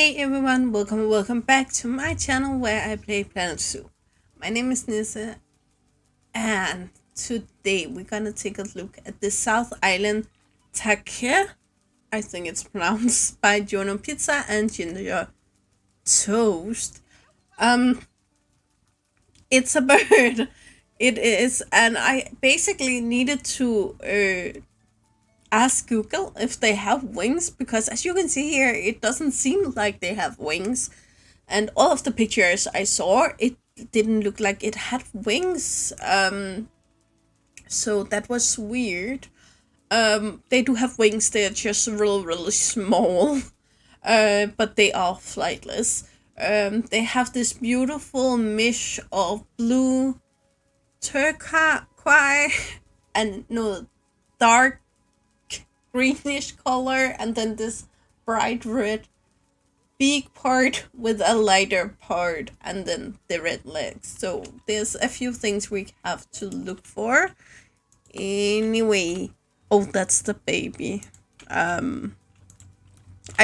Hey everyone, welcome back to my channel where I play Planet Zoo. My name is Nissa, and today we're gonna take a look at the South Island Takahe. I think it's pronounced by GiornoPizza and GingerToast. Um, it's a bird. It is, and I basically needed to ask Google if they have wings because, as you can see here, it doesn't seem like they have wings. And all of the pictures I saw, it didn't look like it had wings. So that was weird. They do have wings. They're just really small. But they are flightless. They have this beautiful mesh of blue, turquoise, and no, dark greenish color, and then this bright red big part with a lighter part, and then the red legs. So there's a few things we have to look for. Anyway, oh, that's the baby. I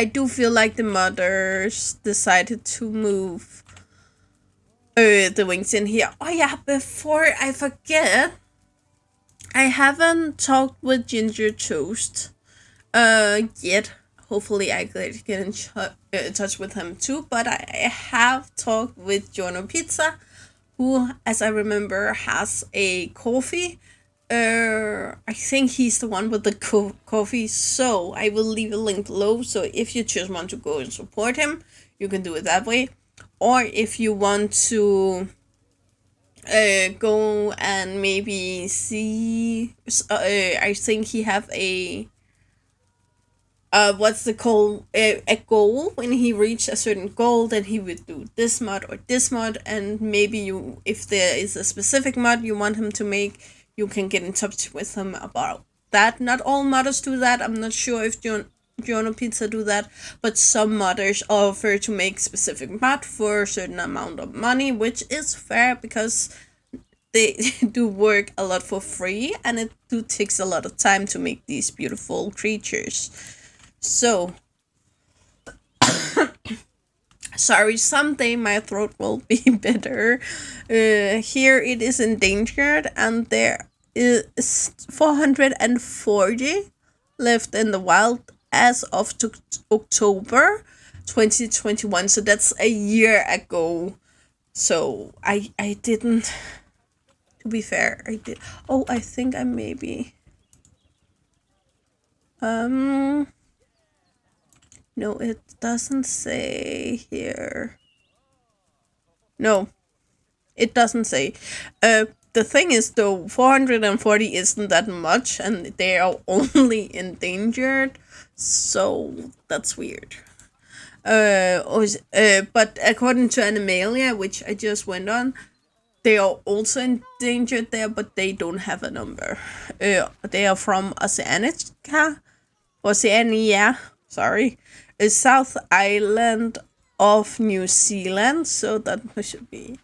do feel like the mothers decided to move the wings in here. Oh yeah, before I forget, I haven't talked with GingerToast yet. Hopefully I could get in touch with him too, but I have talked with GiornoPizza, who, as I remember, has a coffee. I think he's the one with the coffee, so I will leave a link below. So if you just want to go and support him, you can do it that way. Or if you want to go and maybe see, I think he have a what's the call, a goal. When he reached a certain goal, then he would do this mod or this mod, and maybe you, if there is a specific mod you want him to make, you can get in touch with him about that. Not all modders do that. I'm not sure if GiornoPizza do that, but some modders offer to make specific mod for a certain amount of money, which is fair because they do work a lot for free, and it do takes a lot of time to make these beautiful creatures. So, sorry, someday my throat will be better. Here it is endangered, and there is 440 left in the wild as of October 2021. So that's a year ago. So I didn't, to be fair, I did. Oh, I think I maybe. No, it doesn't say here. No, it doesn't say. The thing is, though, 440 isn't that much, and they are only endangered, so that's weird. But according to Animalia, which I just went on, they are also endangered there, but they don't have a number. They are from Oceania, sorry, a South Island of New Zealand, so that should be.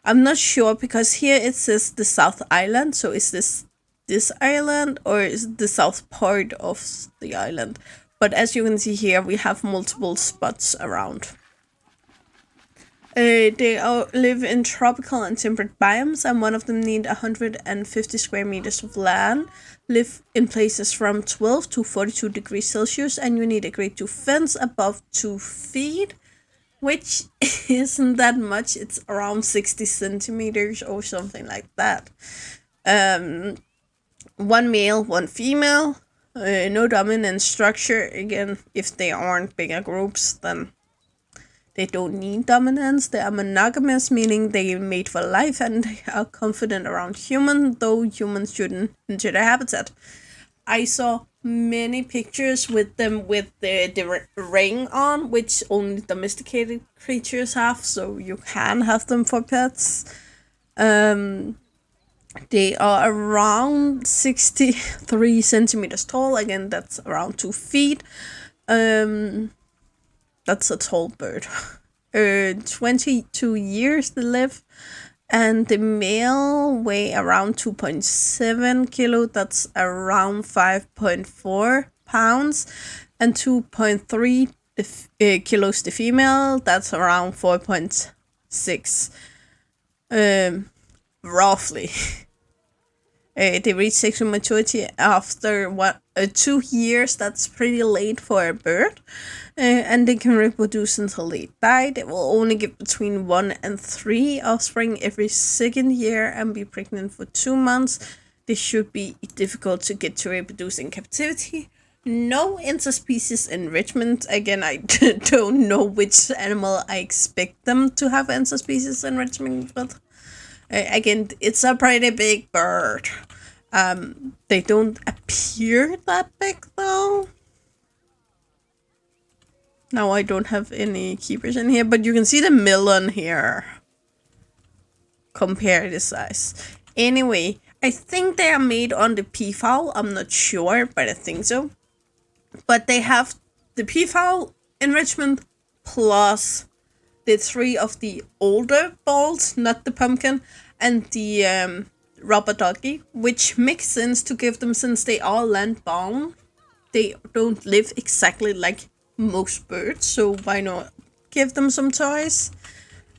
I'm not sure because here it says the South Island, so is this island or is the south part of the island? But as you can see here, we have multiple spots around. They live in tropical and temperate biomes, and one of them need 150 square meters of land, live in places from 12 to 42 degrees Celsius, and you need a grade 2 fence above 2 feet, which isn't that much. It's around 60 centimeters or something like that. One male, one female, no dominant structure. Again, if they aren't bigger groups, then they don't need dominance. They are monogamous, meaning they mate for life and they are confident around humans, though humans shouldn't enter their habitat. I saw many pictures with them with the ring on, which only domesticated creatures have, so you can have them for pets. They are around 63 centimeters tall. Again, that's around 2 feet. That's a tall bird. 22 years they live, and the male weigh around 2.7 kilo. That's around 5.4 pounds, and 2.3 kilos the female. That's around 4.6, roughly. They reach sexual maturity after 2 years. That's pretty late for a bird. And they can reproduce until they die. They will only give between 1 and 3 offspring every second year and be pregnant for 2 months. This should be difficult to get to reproduce in captivity. No interspecies enrichment. Again, I don't know which animal I expect them to have interspecies enrichment with. Again, it's a pretty big bird. They don't appear that big though. Now I don't have any keepers in here, but you can see the melon here. Compare the size. Anyway, I think they are made on the peafowl. I'm not sure, but I think so. But they have the peafowl enrichment plus the 3 of the older balls, not the pumpkin, and the rubber ducky, which makes sense to give them since they are land-bound. They don't live exactly like most birds, so why not give them some toys?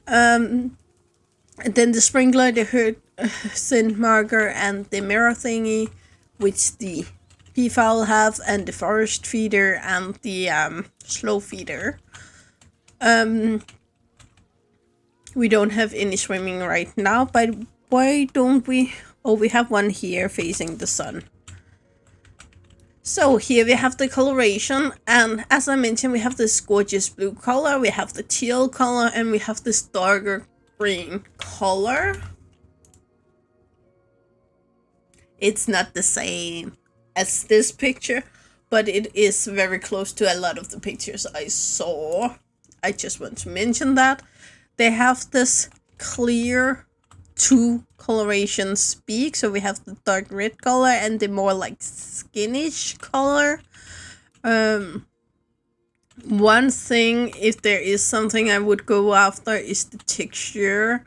And then the sprinkler, the herd scent marker, and the mirror thingy, which the peafowl have, and the forest feeder and the slow feeder. We don't have any swimming right now, but why don't we? Oh, we have one here facing the sun. So here we have the coloration, and as I mentioned, we have this gorgeous blue color, we have the teal color, and we have this darker green color. It's not the same as this picture, but it is very close to a lot of the pictures I saw. I just want to mention that. They have this clear 2 colorations beak, so we have the dark red color and the more like skinish color. One thing, if there is something I would go after, is the texture.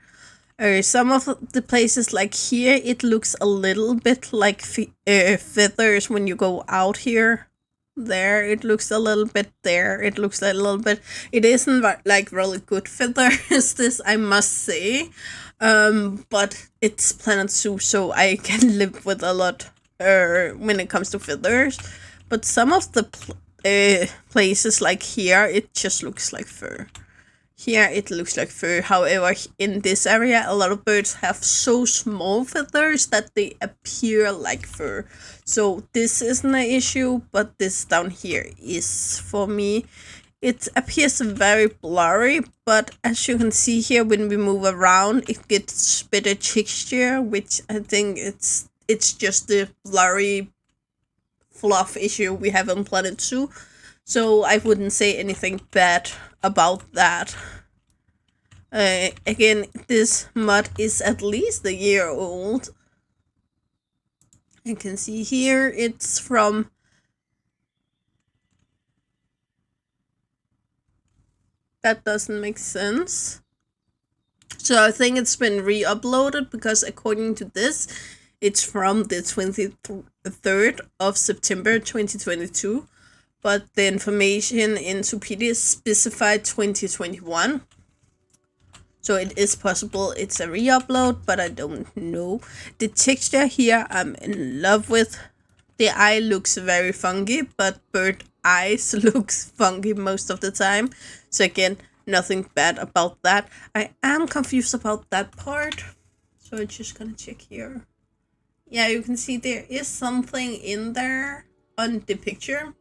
Some of the places like here, it looks a little bit like feathers when you go out here. There, it looks a little bit there. It looks like a little bit. It isn't like really good feathers, this I must say. But it's Planet Zoo, so I can live with a lot when it comes to feathers. But some of the places like here, it just looks like fur. Here it looks like fur. However, in this area, a lot of birds have so small feathers that they appear like fur. So this isn't an issue, but this down here is for me. It appears very blurry, but as you can see here, when we move around, it gets better texture, which I think it's just the blurry fluff issue we have on Planet Zoo. So I wouldn't say anything bad about that. Again, this mud is at least a year old. You can see here it's from that doesn't make sense. So I think it's been re-uploaded because according to this, it's from the 23rd of September 2022. But the information in Wikipedia specified 2021. So it is possible it's a re-upload, but I don't know. The texture here I'm in love with. The eye looks very funky, but bird eyes looks funky most of the time. So again, nothing bad about that. I am confused about that part. So I'm just gonna check here. Yeah, you can see there is something in there on the picture.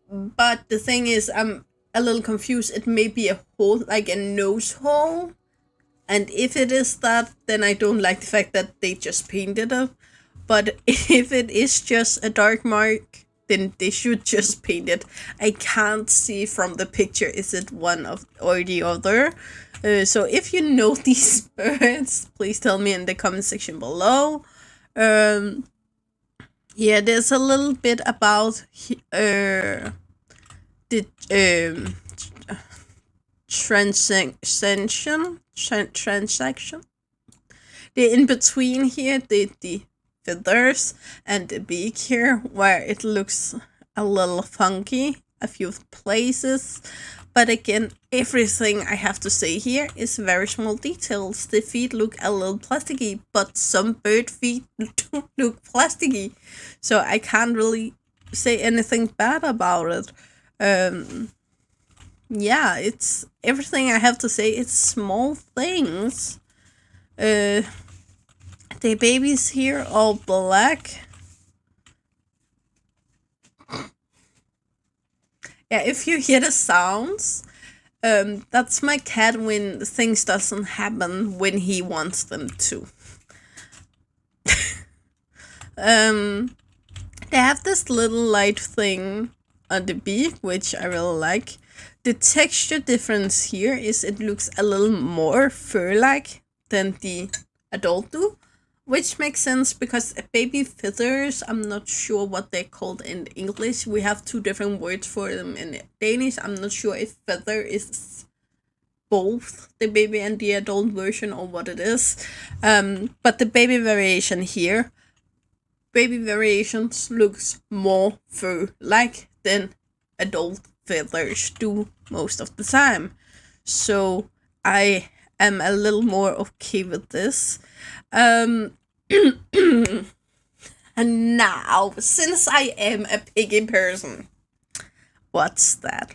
But the thing is, I'm a little confused. It may be a hole, like a nose hole. And if it is that, then I don't like the fact that they just painted it. But if it is just a dark mark, then they should just paint it. I can't see from the picture, is it one of or the other. So if you know these birds, please tell me in the comment section below. Yeah, there's a little bit about the transaction. The in between here, the feathers and the beak here, where it looks a little funky. a few places. But again, everything I have to say here is very small details. The feet look a little plasticky, but some bird feet do look plasticky. So I can't really say anything bad about it. Yeah, it's everything I have to say. It's small things. The babies here all black. Yeah, if you hear the sounds, that's my cat when things doesn't happen when he wants them to. They have this little light thing on the beak, which I really like. The texture difference here is it looks a little more fur-like than the adult do, which makes sense because baby feathers, I'm not sure what they're called in English. We have two different words for them in Danish. I'm not sure if feather is both the baby and the adult version or what it is. But the baby variation here, baby variations looks more fur-like than adult feathers do most of the time. So I am a little more okay with this. And now, since I am a piggy person, what's that?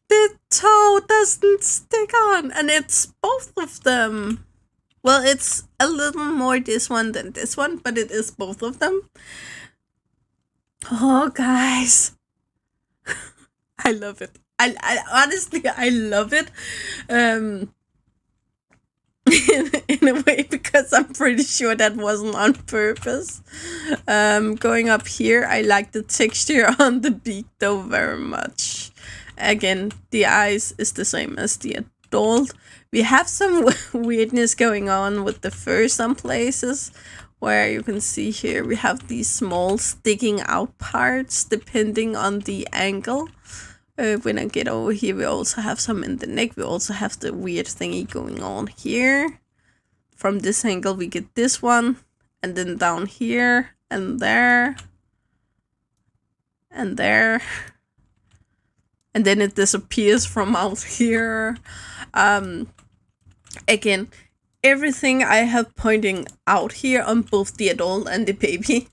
The toe doesn't stick on, and it's both of them. Well, it's a little more this one than this one, but it is both of them. Oh, guys. I love it. I honestly, I love it. In a way, because I'm pretty sure that wasn't on purpose. Going up here, I like the texture on the beak though very much. Again, the eyes is the same as the adult. We have some weirdness going on with the fur some places, where you can see here we have these small sticking out parts depending on the angle. When I get over here, we also have some in the neck. We also have the weird thingy going on here. From this angle, we get this one, and then down here, and there, and there. And then it disappears from out here. Again, everything I have pointing out here on both the adult and the baby,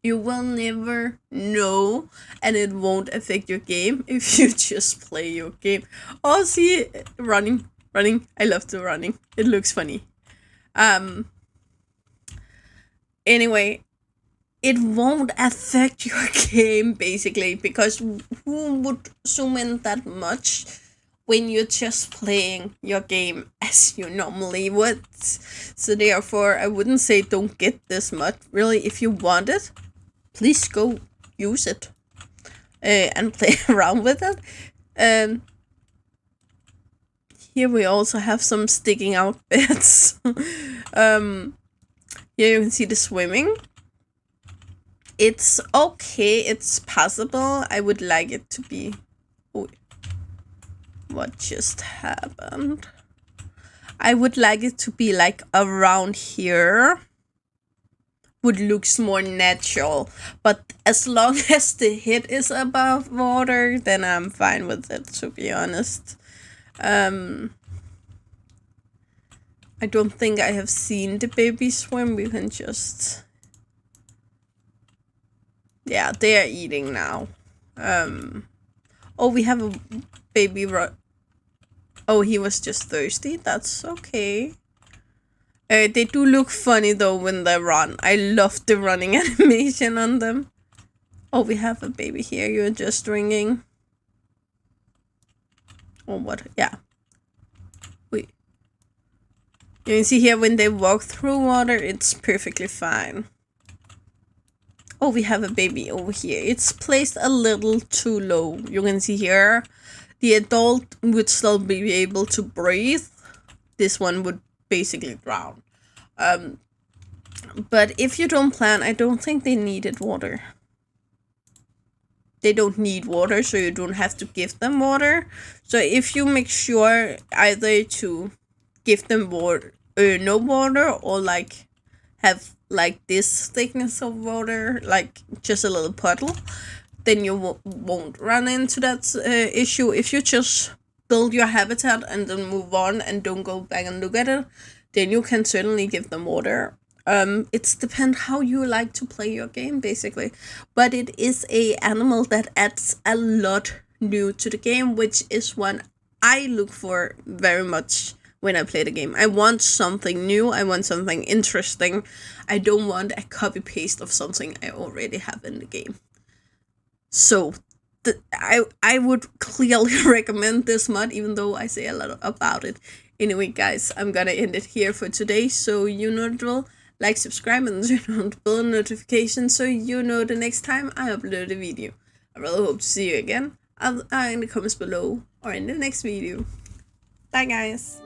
you will never know, and it won't affect your game if you just play your game. Oh, see, running. I love the running. It looks funny. Anyway, it won't affect your game, basically, because who would zoom in that much when you're just playing your game as you normally would? So therefore, I wouldn't say don't get this much. Really, if you want it, please go use it and play around with it. Here we also have some sticking out bits. Here you can see the swimming. It's okay, it's possible. I would like it to be... Oh, what just happened? I would like it to be like around here. Would looks more natural, but as long as the head is above water, then I'm fine with it, to be honest. I don't think I have seen the baby swim. We can just... Yeah, they are eating now. Oh, we have a baby Oh, he was just thirsty. That's okay. They do look funny though when they run. I love the running animation on them. Oh, we have a baby here. You're just ringing. Oh, what? Yeah. Wait. You can see here when they walk through water, it's perfectly fine. Oh, we have a baby over here. It's placed a little too low. You can see here, the adult would still be able to breathe. This one would basically drown. But if you don't plan, I don't think they needed water. They don't need water, so you don't have to give them water. So if you make sure either to give them water, no water, or like have like this thickness of water, like just a little puddle, then you won't run into that issue. If you just build your habitat and then move on and don't go back and look at it, then you can certainly give them water. It's depend how you like to play your game, basically, but it is a animal that adds a lot new to the game, which is one I look for very much when I play the game. I want something new, I want something interesting. I don't want a copy paste of something I already have in the game. So I would clearly recommend this mod, even though I say a lot about it. Anyway, guys, I'm gonna end it here for today. So you know the drill. Like, subscribe, and turn on the bell notification so you know the next time I upload a video. I really hope to see you again in the comments below or in the next video. Bye, guys.